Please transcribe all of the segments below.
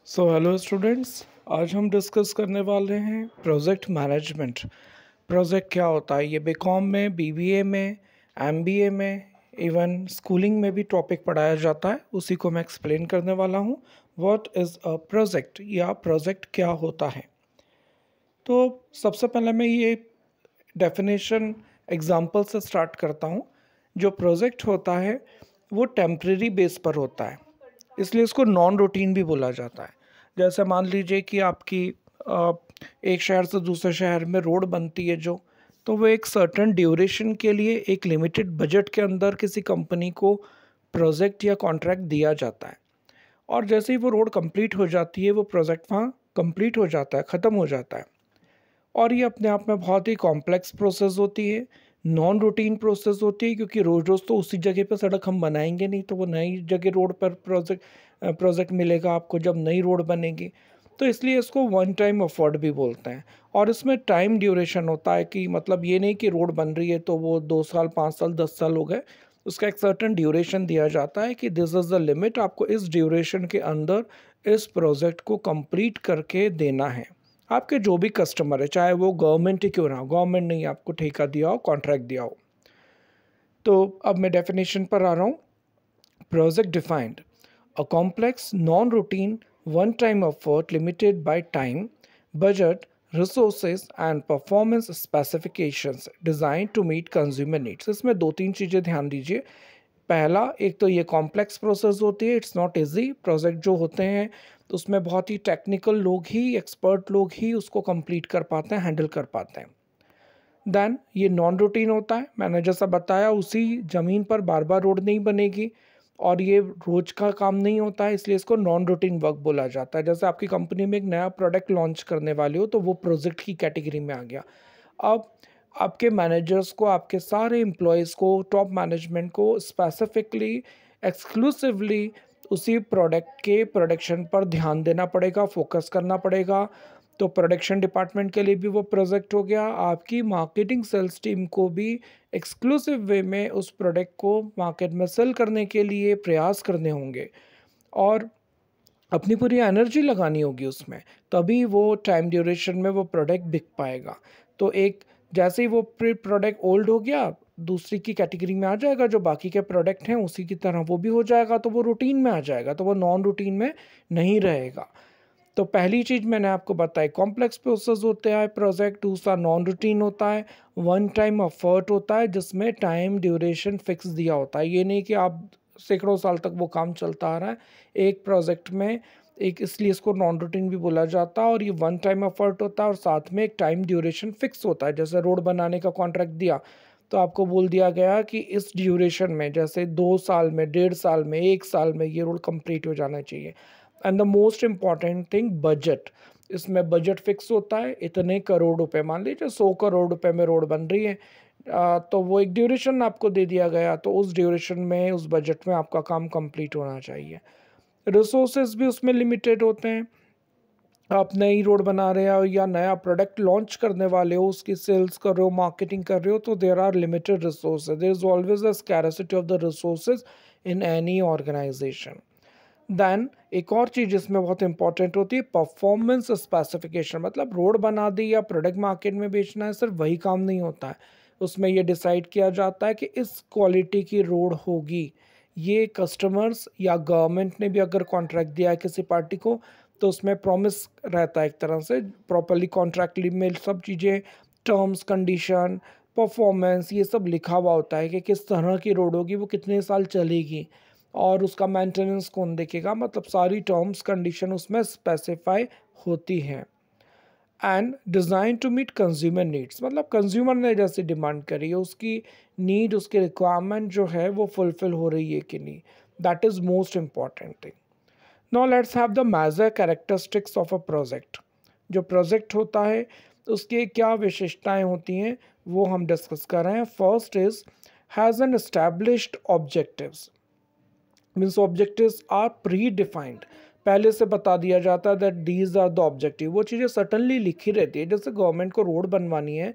Hello students. आज हम discuss करने वाले हैं प्रोजेक्ट मैनेजमेंट। प्रोजेक्ट क्या होता है? ये बीकॉम में, बीबीए में, एमबीए में, इवन स्कूलिंग में भी टॉपिक पढ़ाया जाता है। उसी को मैं एक्सप्लेन करने वाला हूँ। व्हाट इज़ अ प्रोजेक्ट या प्रोजेक्ट क्या होता है। तो सबसे पहले मैं ये डेफिनेशन एग्जांपल से स्टार्ट करता हूँ। जो प्रोजेक्ट होता है वो टेम्परेरी बेस पर होता है, इसलिए इसको नॉन रूटीन भी बोला जाता है। जैसे मान लीजिए कि आपकी अ, एक शहर से दूसरे शहर में रोड बनती है तो वो एक सर्टेन ड्यूरेशन के लिए एक लिमिटेड बजट के अंदर किसी कंपनी को प्रोजेक्ट या कॉन्ट्रैक्ट दिया जाता है। और जैसे ही वो रोड कंप्लीट हो जाती है वो प्रोजेक्ट वहाँ कंप्लीट हो जाता है, ख़त्म हो जाता है। और ये अपने आप में बहुत ही कॉम्प्लेक्स प्रोसेस होती है, नॉन रूटीन प्रोसेस होती है, क्योंकि रोज़ रोज़ तो उसी जगह पर सड़क हम बनाएंगे नहीं, तो वो नई जगह रोड पर प्रोजेक्ट मिलेगा आपको जब नई रोड बनेगी। तो इसलिए इसको वन टाइम अफोर्ड भी बोलते हैं। और इसमें टाइम ड्यूरेशन होता है कि मतलब ये नहीं कि रोड बन रही है तो वो 2 साल, 5 साल, 10 साल हो गए। उसका एक सर्टन ड्यूरेशन दिया जाता है कि दिस इज़ द लिमिट, आपको इस ड्यूरेशन के अंदर इस प्रोजेक्ट को कंप्लीट करके देना है। आपके जो भी कस्टमर है, चाहे वो गवर्नमेंट ही क्यों ना हो, गवर्नमेंट ने ही आपको ठेका दिया हो, कॉन्ट्रैक्ट दिया हो। तो अब मैं डेफिनेशन पर आ रहा हूँ। Project defined a complex non routine one time effort limited by time, budget, resources and performance specifications design to meet consumer needs. इसमें दो तीन चीज़ें ध्यान दीजिए। पहला, एक तो ये कॉम्प्लेक्स प्रोसेस होती है, इट्स नॉट इजी। प्रोजेक्ट जो होते हैं तो उसमें बहुत ही टेक्निकल लोग ही, एक्सपर्ट लोग ही उसको कंप्लीट कर पाते हैं, हैंडल कर पाते हैं। देन ये नॉन रूटीन होता है, मैंने जैसा बताया उसी ज़मीन पर बार बार रोड नहीं बनेगी और ये रोज का काम नहीं होता है, इसलिए इसको नॉन रूटीन वर्क बोला जाता है। जैसे आपकी कंपनी में एक नया प्रोडक्ट लॉन्च करने वाले हो तो वो प्रोजेक्ट की कैटेगरी में आ गया। अब आपके मैनेजर्स को, आपके सारे एम्प्लॉयज़ को, टॉप मैनेजमेंट को स्पेसिफिकली, एक्सक्लूसिवली उसी प्रोडक्ट के प्रोडक्शन पर ध्यान देना पड़ेगा, फोकस करना पड़ेगा। तो प्रोडक्शन डिपार्टमेंट के लिए भी वो प्रोजेक्ट हो गया। आपकी मार्केटिंग सेल्स टीम को भी एक्सक्लूसिव वे में उस प्रोडक्ट को मार्केट में सेल करने के लिए प्रयास करने होंगे और अपनी पूरी एनर्जी लगानी होगी उसमें, तभी वो टाइम ड्यूरेशन में वो प्रोडक्ट बिक पाएगा। तो एक, जैसे ही वो प्रोडक्ट ओल्ड हो गया, दूसरी की कैटेगरी में आ जाएगा, जो बाकी के प्रोडक्ट हैं उसी की तरह वो भी हो जाएगा, तो वो रूटीन में आ जाएगा, तो वो नॉन रूटीन में नहीं रहेगा। तो पहली चीज़ मैंने आपको बताई, कॉम्प्लेक्स प्रोसेस होता है प्रोजेक्ट। दूसरा नॉन रूटीन होता है, वन टाइम एफर्ट होता है जिसमें टाइम ड्यूरेशन फिक्स दिया होता है। ये नहीं कि आप सैकड़ों साल तक वो काम चलता आ रहा है एक प्रोजेक्ट में, एक, इसलिए इसको नॉन रूटीन भी बोला जाता है। और ये वन टाइम एफर्ट होता है और साथ में एक टाइम ड्यूरेशन फिक्स होता है। जैसे रोड बनाने का कॉन्ट्रैक्ट दिया तो आपको बोल दिया गया कि इस ड्यूरेशन में, जैसे 2 साल में, 1.5 साल में, 1 साल में ये रोड कंप्लीट हो जाना चाहिए। And the most important thing, budget. इसमें बजट फिक्स होता है, इतने करोड़ रुपए, मान लीजिए 100 करोड़ रुपए में रोड बन रही है। तो वो एक ड्यूरेशन आपको दे दिया गया, तो उस ड्यूरेशन में, उस बजट में आपका काम कंप्लीट होना चाहिए। रिसोर्सेज भी उसमें लिमिटेड होते हैं। आप नई रोड बना रहे हो या नया प्रोडक्ट लॉन्च करने वाले हो, उसकी सेल्स कर रहे हो, मार्केटिंग कर रहे हो, तो there are limited resources. There is always a scarcity of the resources in any organisation. Then एक और चीज़ इसमें बहुत इंपॉर्टेंट होती है, परफॉर्मेंस स्पेसिफिकेशन। मतलब रोड बना दी या प्रोडक्ट मार्केट में बेचना है, सिर्फ वही काम नहीं होता है। उसमें ये डिसाइड किया जाता है कि इस क्वालिटी की रोड होगी। ये कस्टमर्स या गवर्नमेंट ने भी अगर कॉन्ट्रैक्ट दिया है किसी पार्टी को, तो उसमें प्रॉमिस रहता है एक तरह से, प्रॉपरली कॉन्ट्रैक्ट में सब चीज़ें, टर्म्स, कंडीशन, परफॉर्मेंस, ये सब लिखा हुआ होता है कि किस तरह की रोड होगी, वो कितने साल चलेगी और उसका मेंटेनेंस कौन देखेगा। मतलब सारी टर्म्स कंडीशन उसमें स्पेसिफाई होती हैं। And design to meet consumer needs, मतलब कंज्यूमर ने जैसे डिमांड करी है, उसकी नीड, उसकी रिक्वायरमेंट जो है वो फुलफिल हो रही है कि नहीं, that is most important thing. Now let's have the major characteristics of a project. जो प्रोजेक्ट होता है उसकी क्या विशेषताएं होती हैं वो हम डिस्कस कर रहे हैं। First is, has an established objectives. Means objectives are predefined, पहले से बता दिया जाता है that these are the objective. वो चीज़ें सटनली लिखी रहती है। जैसे गवर्नमेंट को रोड बनवानी है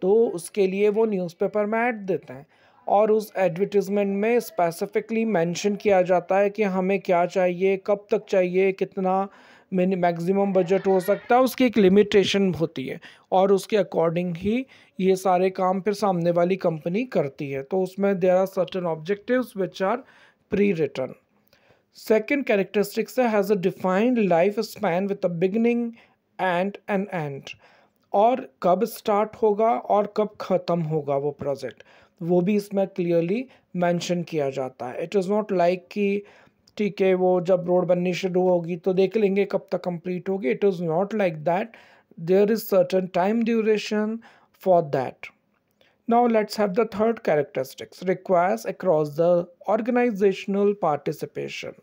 तो उसके लिए वो न्यूज़पेपर में ऐड देते हैं और उस एडवर्टीजमेंट में स्पेसिफिकली मेंशन किया जाता है कि हमें क्या चाहिए, कब तक चाहिए, कितना मैक्सिमम बजट हो सकता है, उसकी एक लिमिटेशन होती है और उसके अकॉर्डिंग ही ये सारे काम फिर सामने वाली कंपनी करती है। तो उसमें there are certain objectives which are pre written. Second characteristics है has a defined life span with a beginning and an end, और कब स्टार्ट होगा और कब ख़त्म होगा वो प्रोजेक्ट, वो भी इसमें क्लियरली मेंशन किया जाता है। इट इज़ नॉट लाइक कि ठीक है वो जब रोड बननी शुरू होगी तो देख लेंगे कब तक कंप्लीट होगी। It is not like that, there is certain time duration for that. Now let's have the third characteristics requires across the organizational participation।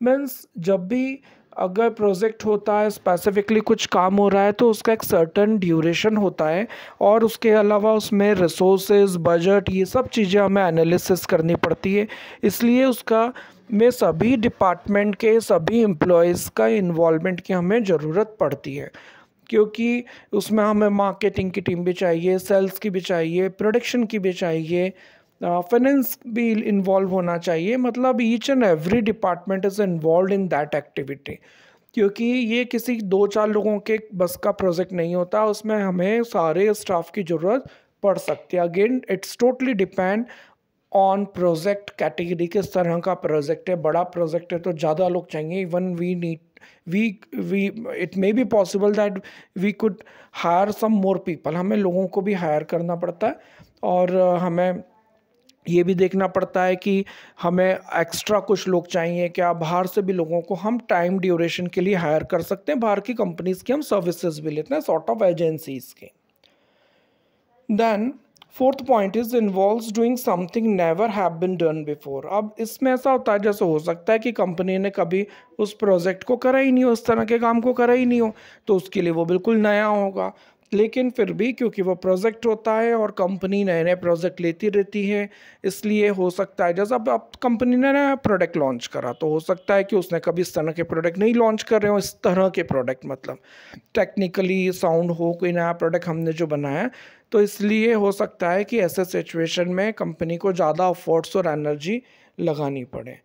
Means जब भी अगर प्रोजेक्ट होता है, स्पेसिफिकली कुछ काम हो रहा है, तो उसका एक सर्टन ड्यूरेशन होता है और उसके अलावा उसमें रिसोर्सेज, बजट, ये सब चीज़ें हमें एनालिसिस करनी पड़ती है। इसलिए उसका में सभी डिपार्टमेंट के सभी एम्प्लॉयज़ का इन्वॉल्वमेंट की हमें ज़रूरत पड़ती है, क्योंकि उसमें हमें मार्केटिंग की टीम भी चाहिए, सेल्स की भी चाहिए, प्रोडक्शन की भी चाहिए, फाइनेंस भी इन्वॉल्व होना चाहिए। मतलब each and every department is involve in that activity, क्योंकि ये किसी 2-4 लोगों के बस का प्रोजेक्ट नहीं होता, उसमें हमें सारे स्टाफ की ज़रूरत पड़ सकती है। Again it's totally depend on project category, किस तरह का प्रोजेक्ट है। बड़ा प्रोजेक्ट है तो ज़्यादा लोग चाहिए, even we it may be possible that we could hire some more people, हमें लोगों को भी हायर करना पड़ता है और हमें ये भी देखना पड़ता है कि हमें एक्स्ट्रा कुछ लोग चाहिए क्या, बाहर से भी लोगों को हम टाइम ड्यूरेशन के लिए हायर कर सकते हैं, बाहर की कंपनीज की हम सर्विसेज भी लेते हैं, सॉर्ट ऑफ एजेंसीज के। Then fourth point is involves doing something never have been done before. अब इसमें ऐसा होता है जैसे हो सकता है कि कंपनी ने कभी उस प्रोजेक्ट को करा ही नहीं हो, उस तरह के काम को करा ही नहीं हो, तो उसके लिए वो बिल्कुल नया होगा। लेकिन फिर भी क्योंकि वो प्रोजेक्ट होता है और कंपनी नए नए प्रोजेक्ट लेती रहती है, इसलिए हो सकता है जैसे अब कंपनी ने नया प्रोडक्ट लॉन्च करा, तो हो सकता है कि उसने कभी इस तरह के प्रोडक्ट नहीं लॉन्च कर रहे हो, इस तरह के प्रोडक्ट मतलब टेक्निकली साउंड हो, कोई नया प्रोडक्ट हमने जो बनाया। तो इसलिए हो सकता है कि ऐसे सिचुएशन में कंपनी को ज़्यादा एफर्ट्स और एनर्जी लगानी पड़े।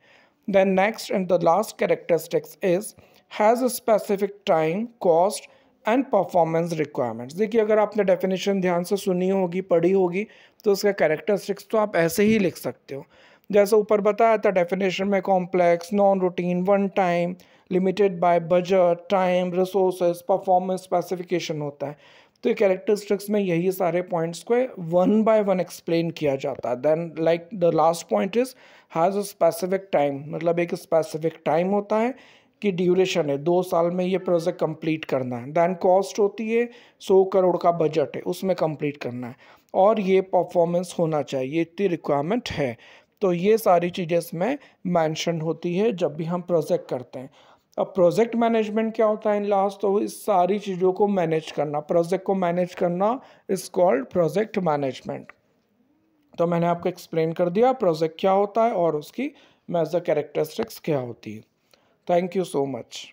Then next and the last characteristics is has a specific time, cost and performance requirements. देखिए अगर आपने डेफिनेशन ध्यान से सुनी होगी, पढ़ी होगी, तो उसका कैरेक्टरिस्टिक्स तो आप ऐसे ही लिख सकते हो जैसे ऊपर बताया था डेफिनेशन में, complex, non routine, one time, limited by budget, time, resources, performance specification होता है। तो ये कैरेक्टरिस्टिक्स में यही सारे पॉइंट्स को वन बाय वन एक्सप्लेन किया जाता है। Then like the last point is has a specific time, मतलब एक स्पेसिफिक टाइम होता है कि ड्यूरेशन है, 2 साल में ये प्रोजेक्ट कंप्लीट करना है। देन कॉस्ट होती है, 100 करोड़ का बजट है, उसमें कंप्लीट करना है, और ये परफॉर्मेंस होना चाहिए, इतनी रिक्वायरमेंट है। तो ये सारी चीज़ें इसमें मैंशन होती है जब भी हम प्रोजेक्ट करते हैं। अब प्रोजेक्ट मैनेजमेंट क्या होता है इन लास्ट, तो इस सारी चीज़ों को मैनेज करना, प्रोजेक्ट को मैनेज करना इज कॉल्ड प्रोजेक्ट मैनेजमेंट। तो मैंने आपको एक्सप्लेन कर दिया प्रोजेक्ट क्या होता है और उसकी मेजर कैरेक्टरिस्टिक्स क्या होती है। Thank you so much.